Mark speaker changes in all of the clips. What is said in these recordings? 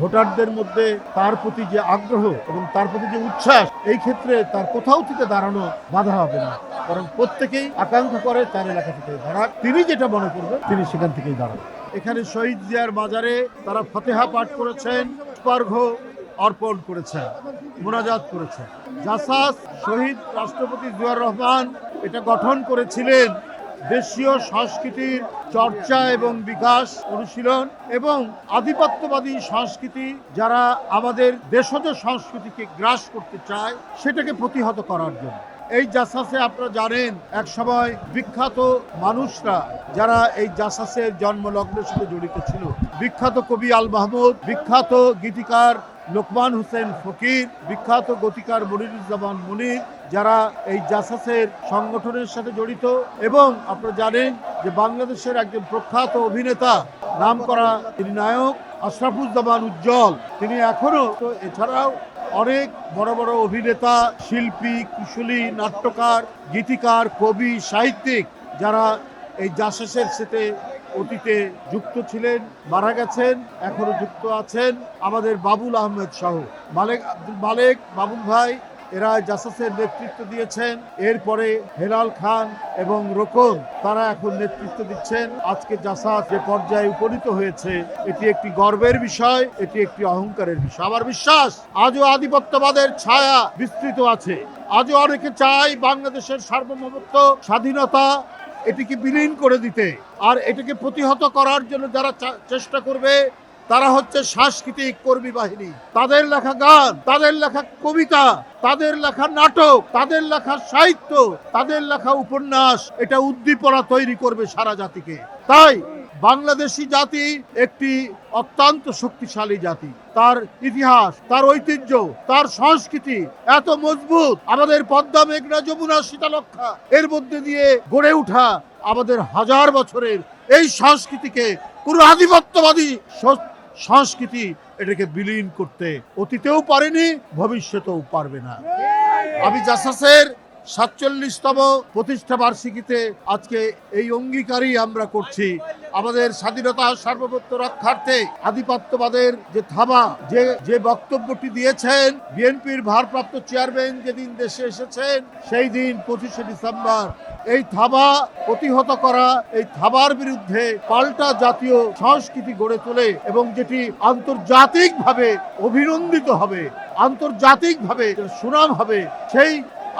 Speaker 1: ভোটারদের মধ্যে তার প্রতি যে আগ্রহ এবং তার প্রতি যে উচ্ছ্বাস, এই ক্ষেত্রে তার কোথাও থেকে দাঁড়ানো বাধা হবে না, বরং প্রত্যেকেই আকাঙ্ক্ষা করে তার এলাকা থেকে দাঁড়াক। তিনি যেটা মনে করবেন তিনি সেখান থেকেই দাঁড়ান। এখানে শহীদ জিয়ার মাজারে তারা ফাতেহা পাঠ করেছেন, পুষ্পার্ঘ অর্পণ করেছেন, মোনাজাত করেছেন। জাসাস শহীদ রাষ্ট্রপতি জিয়াউর রহমান এটা গঠন করেছিলেন দেশীয় সংস্কৃতির চর্চা এবং বিকাশ, অনুশীলন এবং আধিপত্যবাদী সংস্কৃতি যারা আমাদের দেশজ সংস্কৃতিকে গ্রাস করতে চায় সেটাকে প্রতিহত করার জন্য। এই জাসাসে আপনারা জানেন এক সময় বিখ্যাত মানুষরা যারা এই জাসাসের জন্মলগ্নের সাথে জড়িত ছিল, বিখ্যাত কবি আল মাহমুদ, বিখ্যাত গীতিকার লোকমান হোসেন ফকির, বিখ্যাত গীতিকার মনিরুজ্জামান মনির, যারা এই জাসাসের সংগঠনের সাথে জড়িত। এবং আপনারা জানেন যে বাংলাদেশের একজন প্রখ্যাত অভিনেতা, নামকরা তিনি নায়ক আশরাফুজ্জামান উজ্জ্বল, তিনি এখনো তো এছাড়াও অনেক বড় বড় অভিনেতা, শিল্পী, কুশলী, নাট্যকার, গীতিকার, কবি, সাহিত্যিক যারা এই জাসাসের সাথে অতীতে যুক্ত ছিলেন, মারা গেছেন, এখনো যুক্ত আছেন। আমাদের বাবুল আহমেদ সহ মালেক বাবুল ভাই, এরা জাসাসের নেতৃত্ব দিয়েছেন। এরপরে হেলাল খান এবং রোকন, তারা এখন নেতৃত্ব দিচ্ছেন। আজকে জাসাস যে পর্যায়ে উপনীত হয়েছে এটি একটি গর্বের বিষয়, এটি একটি অহংকারের বিষয়। আমার বিশ্বাস আজও আধিপত্যবাদের ছায়া বিস্তৃত আছে। আজও অনেকে চায় বাংলাদেশের সার্বভৌমত্ব, স্বাধীনতা এটিকে বিলীন করে দিতে। আর এটাকে প্রতিহত করার জন্য যারা চেষ্টা করবে তারা হচ্ছে সাংস্কৃতিক কর্মী বাহিনী। তাদের লেখা গান, তাদের লেখা কবিতা, তাদের লেখা নাটক, তাদের লেখা সাহিত্য, তাদের লেখা উপন্যাস এটা উদ্দীপনা তৈরি করবে সারা জাতিকে। তাই বাংলাদেশি জাতি একটি অত্যন্ত শক্তিশালী জাতি। তার ইতিহাস, তার ঐতিহ্য, তার সংস্কৃতি এত মজবুত। আমাদের পদ্মা, মেঘনা, যমুনা, শীতলক্ষা এর মধ্যে দিয়ে গড়ে ওঠা আমাদের হাজার বছরের এই সংস্কৃতিকে পুরো আধিপত্যবাদী সংস্কৃতি এটাকে বিলীন করতে অতীতেও পারেনি, ভবিষ্যতেও পারবে না। আমি জাসাসের ৪৭তম প্রতিষ্ঠা বার্ষিকীতে আজকে এই অঙ্গীকারই আমরা করছি। আমাদের স্বাধীনতা সার্বভৌমত্ব রক্ষার্থে আধিপত্যবাদের যে থাবা, যে বক্তব্যটি দিয়েছেন বিএনপির ভারপ্রাপ্ত চেয়ারম্যান যেদিন দেশে এসেছেন সেই দিন ২৫শে ডিসেম্বর, এই থাবা প্রতিহত করা, এই থাবার বিরুদ্ধে পাল্টা জাতীয় সংস্কৃতি গড়ে তোলে এবং যেটি আন্তর্জাতিকভাবে অভিনন্দিত হবে, আন্তর্জাতিকভাবে সুনাম হবে, সেই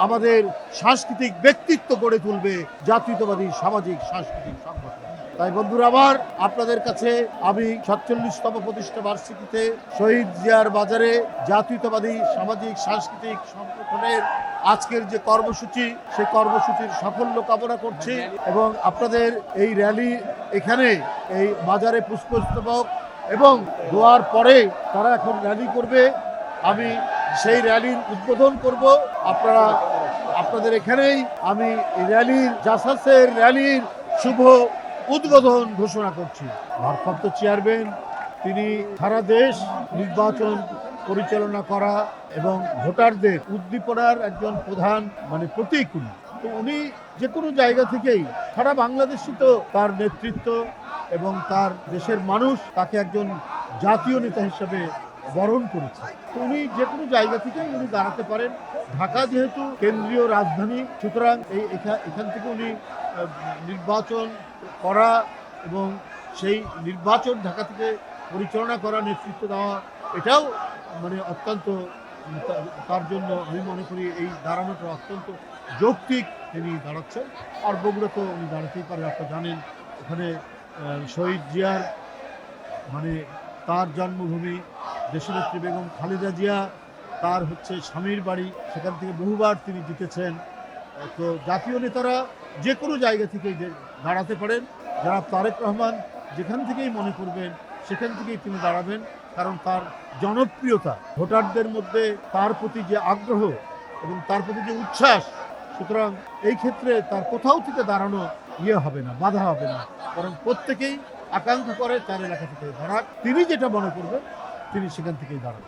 Speaker 1: আমাদের সাংস্কৃতিক ব্যক্তিত্ব গড়ে তুলবে জাতীয়তাবাদী সামাজিক সাংস্কৃতিক সংগঠন। তাই বন্ধুরা আমার, আপনাদের কাছে আমি ৪৭তম প্রতিষ্ঠা বার্ষিকীতে শহীদ জিয়ার বাজারে জাতীয়তাবাদী সামাজিক সাংস্কৃতিক সংগঠনের আজকের যে কর্মসূচি, সেই কর্মসূচির সাফল্য কামনা করছি। এবং আপনাদের এই র্যালি এখানে এই বাজারে পুষ্পস্তবক এবং দোয়ার পরে তারা এখন র্যালি করবে, আমি সেই র্যালির উদ্বোধন করব। আপনাদের এখানেই আমি র্যালির, জাসাসের র্যালির শুভ উদ্বোধন ঘোষণা করছি। ভারপ্রাপ্ত চেয়ারম্যান তিনি সারা দেশ নির্বাচন পরিচালনা করা এবং ভোটারদের উদ্দীপনার একজন প্রধান প্রতীক উনি। তো উনি যে কোনো জায়গা থেকেই, সারা বাংলাদেশই তো তার নেতৃত্ব এবং তার দেশের মানুষ তাকে একজন জাতীয় নেতা হিসেবে বরণ করেছে। তো উনি যে কোনো জায়গা থেকেই উনি দাঁড়াতে পারেন। ঢাকা যেহেতু কেন্দ্রীয় রাজধানী, সুতরাং এখান থেকে উনি নির্বাচন করা এবং সেই নির্বাচন ঢাকা থেকে পরিচালনা করা, নেতৃত্ব দেওয়া, এটাও অত্যন্ত তার জন্য আমি মনে করি এই দাঁড়ানোটা অত্যন্ত যৌক্তিক তিনি দাঁড়াচ্ছেন। আর বগুড়া তো উনি দাঁড়াতেই পারেন। আপনারা জানেন ওখানে শহীদ জিয়ার তার জন্মভূমি, দেশনেত্রী বেগম খালেদা জিয়া তার স্বামীর বাড়ি, সেখান থেকে বহুবার তিনি জিতেছেন। তো জাতীয় নেতারা যে কোনো জায়গা থেকেই দাঁড়াতে পারেন। জনাব তারেক রহমান যেখান থেকেই মনে করবেন সেখান থেকেই তিনি দাঁড়াবেন, কারণ তার জনপ্রিয়তা, ভোটারদের মধ্যে তার প্রতি যে আগ্রহ এবং তার প্রতি যে উচ্ছ্বাস, সুতরাং এই ক্ষেত্রে তার কোথাও থেকে দাঁড়ানো হবে না, বাধা হবে না, বরং প্রত্যেকেই আকাঙ্ক্ষা করে তার এলাকা থেকে দাঁড়াক। তিনি যেটা মনে করবেন তিনি সেখান থেকেই দাঁড়ান।